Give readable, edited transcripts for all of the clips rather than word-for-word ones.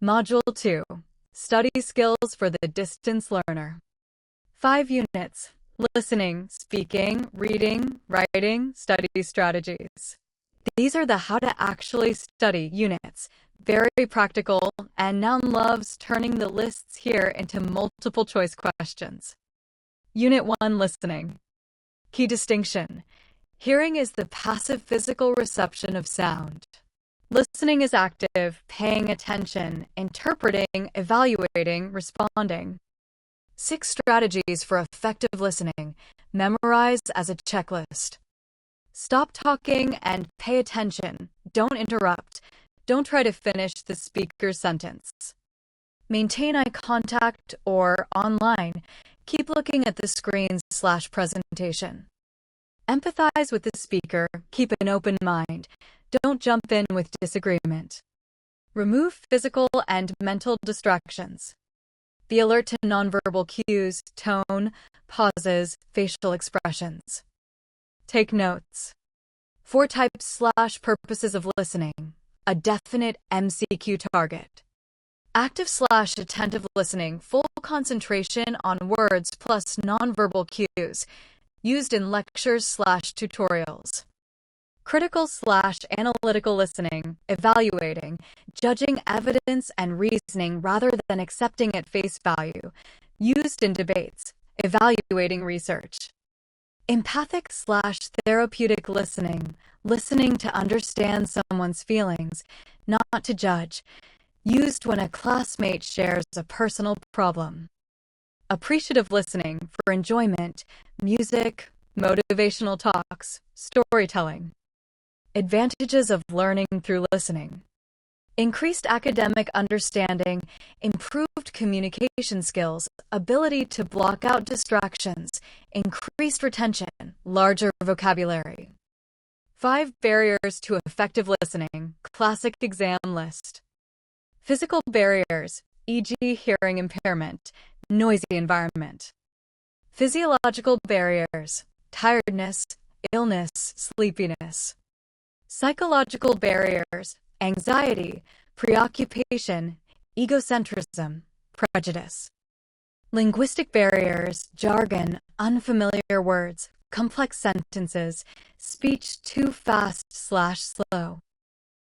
Module 2. Study Skills for the Distance Learner. 5 units. Listening, speaking, reading, writing, study strategies. These are the how to actually study units. Very practical, and Noun loves turning the lists here into multiple choice questions. Unit 1, Listening. Key distinction. Hearing is the passive physical reception of sound. Listening is active, paying attention, interpreting, evaluating, responding. 6 strategies for effective listening. Memorize as a checklist. Stop talking and pay attention. Don't interrupt. Don't try to finish the speaker's sentence. Maintain eye contact or online. Keep looking at the screen/presentation. Empathize with the speaker. Keep an open mind. Don't jump in with disagreement. Remove physical and mental distractions. Be alert to nonverbal cues, tone, pauses, facial expressions. Take notes. 4 types/purposes of listening. A definite MCQ target. Active/attentive listening, full concentration on words plus nonverbal cues, used in lectures/tutorials. Critical/analytical listening, evaluating, judging evidence and reasoning rather than accepting at face value, used in debates, evaluating research. Empathic/therapeutic listening, listening to understand someone's feelings, not to judge, used when a classmate shares a personal problem. Appreciative listening for enjoyment, music, motivational talks, storytelling. Advantages of learning through listening. Increased academic understanding, improved communication skills, ability to block out distractions, increased retention, larger vocabulary. 5 barriers to effective listening, classic exam list. Physical barriers, e.g. hearing impairment, noisy environment. Physiological barriers, tiredness, illness, sleepiness. Psychological barriers, anxiety, preoccupation, egocentrism, prejudice. Linguistic barriers, jargon, unfamiliar words, complex sentences, speech too fast/slow.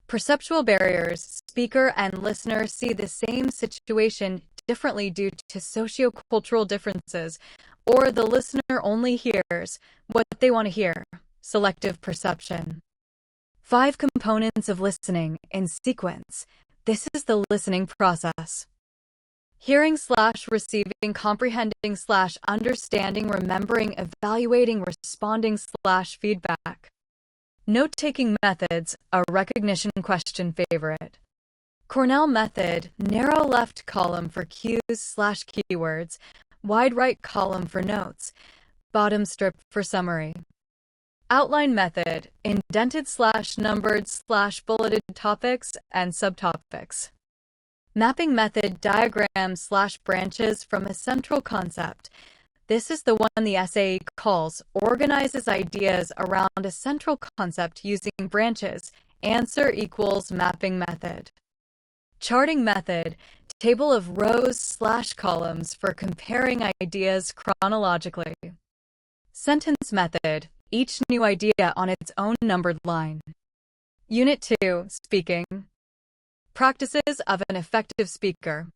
Perceptual barriers, speaker and listener see the same situation differently due to sociocultural differences, or the listener only hears what they want to hear, selective perception. 5 components of listening in sequence. This is the listening process. Hearing/receiving, comprehending/understanding, remembering, evaluating, responding/feedback. Note-taking methods, a recognition question favorite. Cornell method, narrow left column for cues/keywords, wide right column for notes, bottom strip for summary. Outline method, indented/numbered/bulleted topics and subtopics. Mapping method, diagrams/branches from a central concept. This is the one the essay calls organizes ideas around a central concept using branches. Answer equals mapping method. Charting method, table of rows/columns for comparing ideas chronologically. Sentence method, each new idea on its own numbered line. Unit 2, Speaking. Practices of an effective speaker.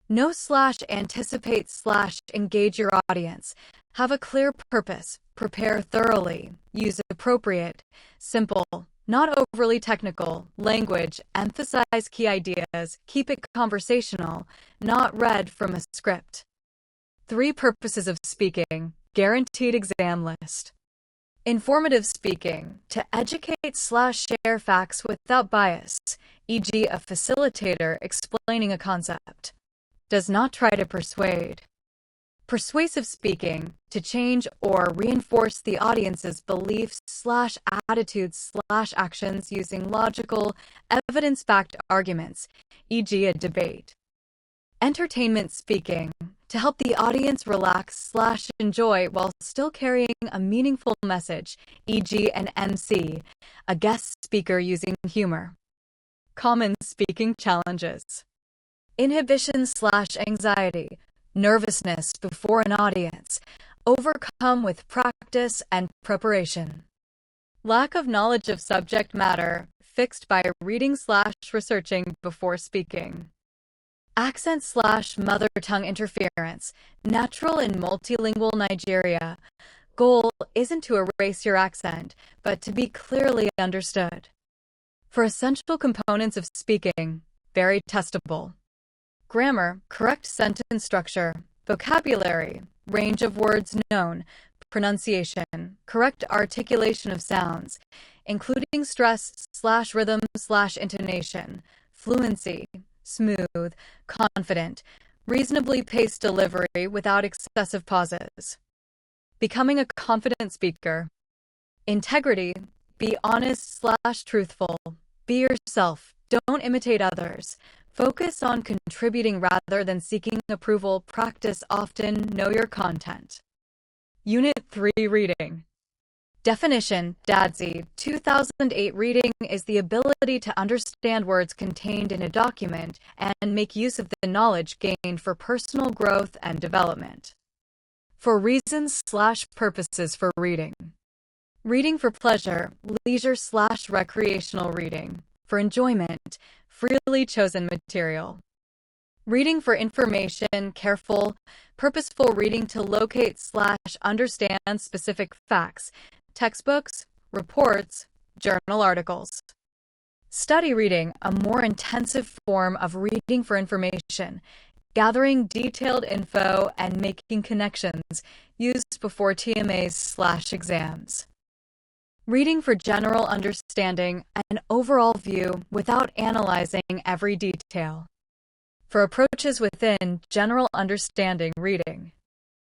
Know/anticipate/engage your audience. Have a clear purpose. Prepare thoroughly. Use appropriate, simple, not overly technical, language. Emphasize key ideas. Keep it conversational, not read from a script. 3 purposes of speaking. Guaranteed exam list. Informative speaking, to educate/share facts without bias, e.g. a facilitator explaining a concept. Does not try to persuade. Persuasive speaking, to change or reinforce the audience's beliefs/attitudes/actions using logical, evidence-backed arguments, e.g. a debate. Entertainment speaking, to help the audience relax/enjoy while still carrying a meaningful message, e.g. an MC, a guest speaker using humor. Common speaking challenges. inhibition/anxiety, nervousness before an audience, overcome with practice and preparation. Lack of knowledge of subject matter, fixed by reading/researching before speaking. Accent/mother tongue interference, natural in multilingual Nigeria. Goal isn't to erase your accent, but to be clearly understood. For essential components of speaking, very testable. Grammar, correct sentence structure, vocabulary, range of words known, pronunciation, correct articulation of sounds, including stress/rhythm/intonation, fluency, smooth, confident, reasonably paced delivery without excessive pauses. Becoming a confident speaker. Integrity, be honest/truthful. Be yourself, don't imitate others. Focus on contributing rather than seeking approval. Practice often, know your content. Unit 3 Reading. Definition, DADSI, 2008. Reading is the ability to understand words contained in a document and make use of the knowledge gained for personal growth and development. For reasons/purposes for reading. Reading for pleasure, leisure/recreational reading. For enjoyment, freely chosen material. Reading for information, careful, purposeful reading to locate/understand specific facts, textbooks, reports, journal articles. Study reading, a more intensive form of reading for information, gathering detailed info and making connections, used before TMAs/exams. Reading for general understanding, an overall view without analyzing every detail. For approaches within general understanding reading.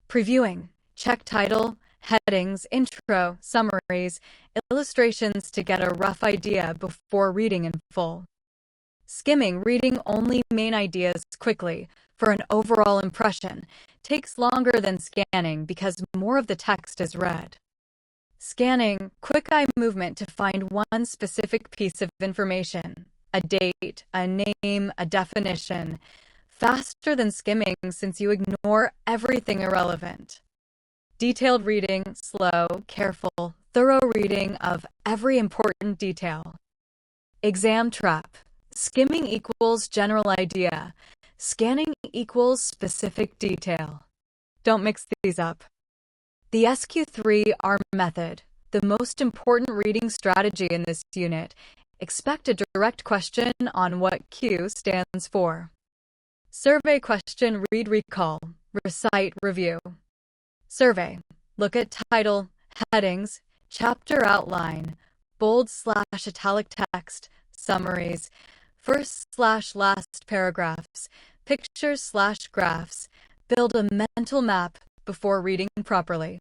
Previewing, check title, headings, intro, summaries, illustrations to get a rough idea before reading in full. Skimming, reading only main ideas quickly for an overall impression, takes longer than scanning because more of the text is read. Scanning, quick eye movement to find one specific piece of information, a date, a name, a definition, faster than skimming since you ignore everything irrelevant. Detailed reading, slow, careful, thorough reading of every important detail. Exam trap, skimming equals general idea, scanning equals specific detail. Don't mix these up. The SQ3R method, the most important reading strategy in this unit. Expect a direct question on what Q stands for. Survey question, read, recall, recite, review. Survey, look at title, headings, chapter outline, bold/italic text, summaries, first/last paragraphs, pictures/graphs. Build a mental map before reading properly.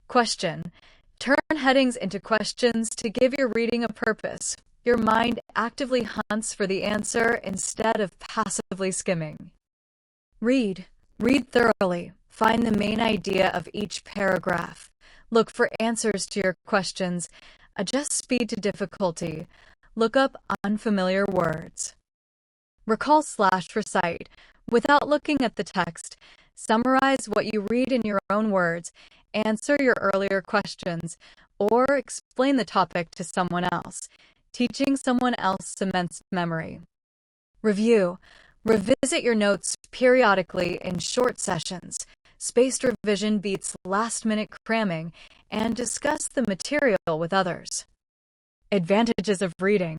Question. Turn headings into questions to give your reading a purpose. Your mind actively hunts for the answer instead of passively skimming. Read. Read thoroughly. Find the main idea of each paragraph. Look for answers to your questions. Adjust speed to difficulty. Look up unfamiliar words. Recall/recite. Without looking at the text, summarize what you read in your own words, answer your earlier questions, or explain the topic to someone else. Teaching someone else cements memory. Review. Revisit your notes periodically in short sessions. Spaced revision beats last-minute cramming, and discuss the material with others. Advantages of reading.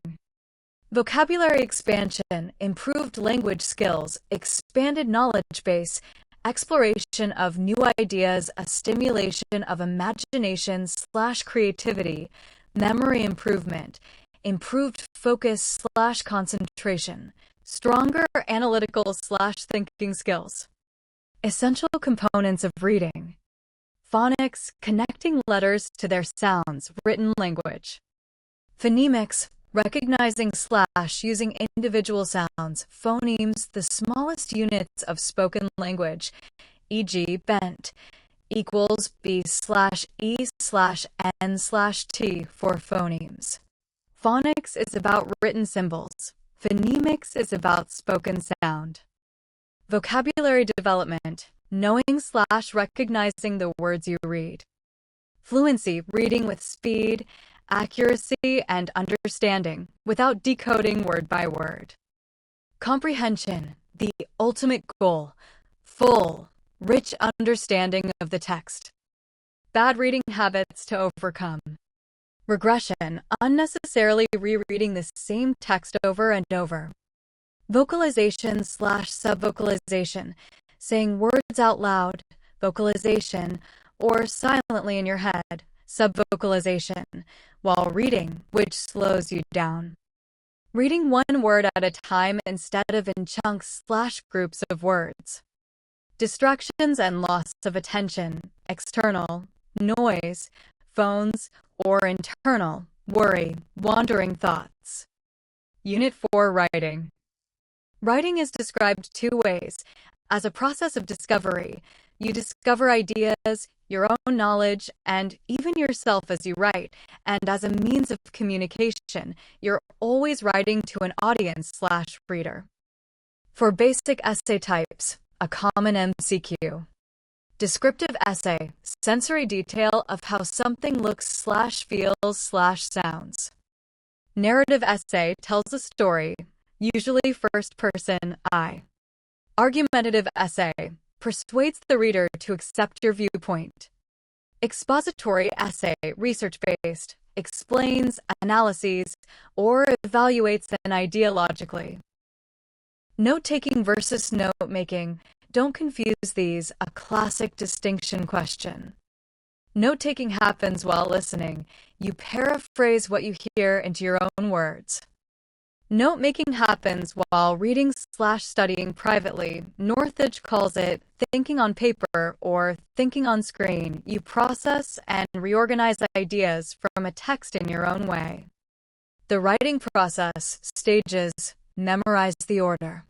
Vocabulary expansion, improved language skills, expanded knowledge base, exploration of new ideas, a stimulation of imagination/creativity, memory improvement, improved focus/concentration, stronger analytical/thinking skills. Essential components of reading. Phonics, connecting letters to their sounds, written language. Phonemics, recognizing / using individual sounds, phonemes, the smallest units of spoken language, e.g. bent, equals b/e/n/t for phonemes. Phonics is about written symbols. Phonemics is about spoken sound. Vocabulary development, knowing/recognizing the words you read. Fluency, reading with speed, accuracy, and understanding, without decoding word by word. Comprehension, the ultimate goal, full, rich understanding of the text. Bad reading habits to overcome. Regression, unnecessarily rereading the same text over and over. Vocalization/subvocalization, saying words out loud, vocalization, or silently in your head, subvocalization, while reading, which slows you down. Reading one word at a time instead of in chunks/groups of words. Distractions and loss of attention, external, noise, phones, or internal, worry, wandering thoughts. Unit 4 Writing. Writing is described two ways. As a process of discovery, you discover ideas, your own knowledge, and even yourself as you write, and as a means of communication, you're always writing to an audience/reader. For basic essay types, a common MCQ. Descriptive essay, sensory detail of how something looks/feels/sounds. Narrative essay tells a story, usually first person, I. Argumentative essay persuades the reader to accept your viewpoint. Expository essay, research-based, explains, analyses, or evaluates an idea logically. Note-taking versus note-making. Don't confuse these, a classic distinction question. Note-taking happens while listening. You paraphrase what you hear into your own words. Note-making happens while reading/studying privately. Northridge calls it thinking on paper or thinking on screen. You process and reorganize ideas from a text in your own way. The writing process, stages, memorize the order.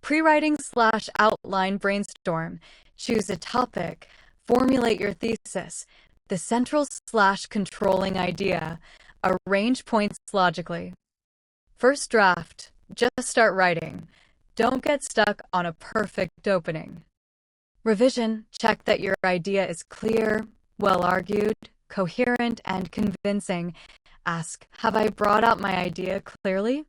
Pre-writing/outline brainstorm. Choose a topic. Formulate your thesis. The central/controlling idea. Arrange points logically. First draft. Just start writing. Don't get stuck on a perfect opening. Revision. Check that your idea is clear, well-argued, coherent, and convincing. Ask, have I brought out my idea clearly?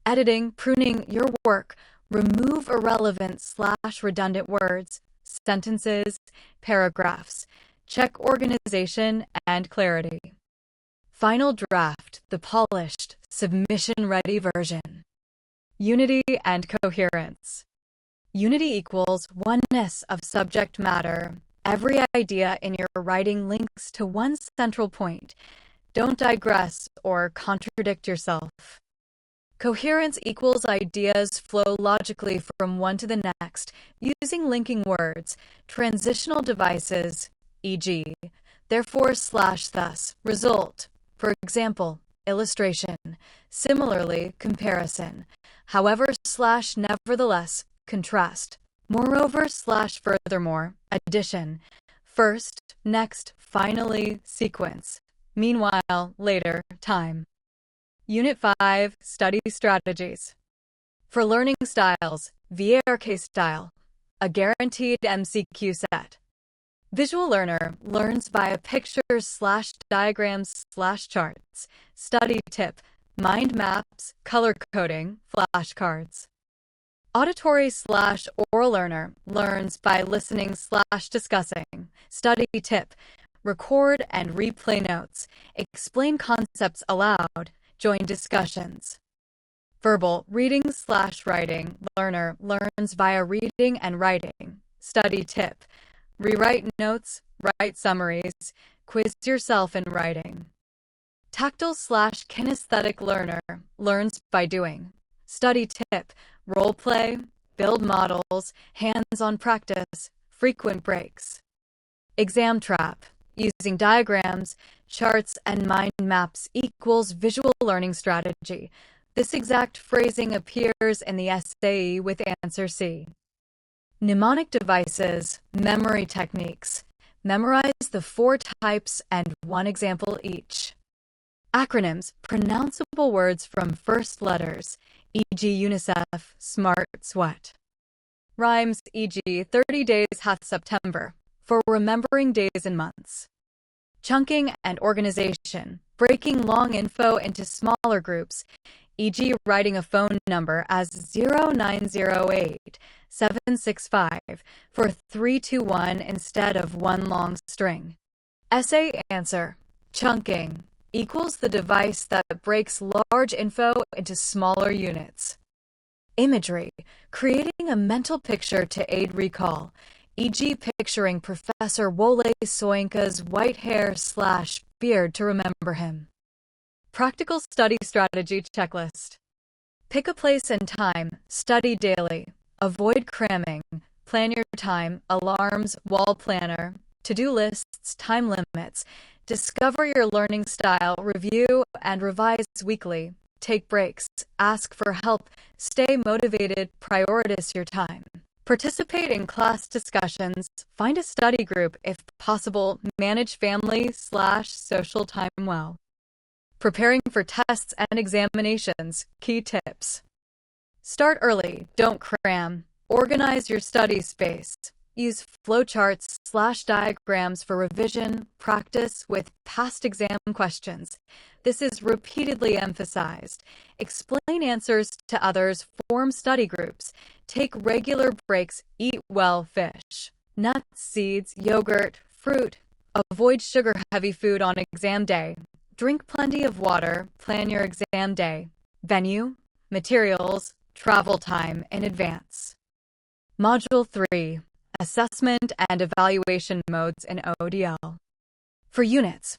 Editing. Pruning your work. Remove irrelevant/redundant words, sentences, paragraphs. Check organization and clarity. Final draft, the polished, submission-ready version. Unity and coherence. Unity equals oneness of subject matter. Every idea in your writing links to one central point. Don't digress or contradict yourself. Coherence equals ideas flow logically from one to the next, using linking words, transitional devices, e.g., therefore/thus, result. For example, illustration. Similarly, comparison. However/nevertheless, contrast. Moreover/furthermore, addition. First, next, finally, sequence. Meanwhile, later, time. Unit 5, Study Strategies. For learning styles, VARK style, a guaranteed MCQ set. Visual learner learns via pictures/diagrams/charts. Study tip, mind maps, color coding, flashcards. Auditory/oral learner learns by listening/discussing. Study tip, record and replay notes. Explain concepts aloud. Join discussions. Verbal reading/writing learner learns via reading and writing. Study tip, rewrite notes, write summaries, quiz yourself in writing. Tactile/kinesthetic learner learns by doing. Study tip, role play, build models, hands-on practice, frequent breaks. Exam trap. Using diagrams, charts, and mind maps equals visual learning strategy. This exact phrasing appears in the SAE with answer C. Mnemonic devices, memory techniques. Memorize the 4 types and 1 example each. Acronyms, pronounceable words from first letters. e.g. UNICEF, Smart Sweat. Rhymes, e.g. 30 days hath September, for remembering days and months. Chunking and organization, breaking long info into smaller groups, e.g. writing a phone number as 0908-765 for 321 instead of one long string. Essay answer. Chunking equals the device that breaks large info into smaller units. Imagery, creating a mental picture to aid recall, e.g. picturing Professor Wole Soyinka's white hair/beard to remember him. Practical study strategy checklist. Pick a place and time, study daily, avoid cramming, plan your time, alarms, wall planner, to-do lists, time limits, discover your learning style, review and revise weekly, take breaks, ask for help, stay motivated, prioritize your time. Participate in class discussions, find a study group if possible, manage family/social time well. Preparing for tests and examinations, key tips. Start early, don't cram. Organize your study space. Use flowcharts/diagrams for revision, practice with past exam questions. This is repeatedly emphasized. Explain answers to others, form study groups. Take regular breaks, eat well, fish, nuts, seeds, yogurt, fruit. Avoid sugar-heavy food on exam day. Drink plenty of water, plan your exam day. Venue, materials, travel time in advance. Module 3. Assessment and Evaluation Modes in ODL. For units,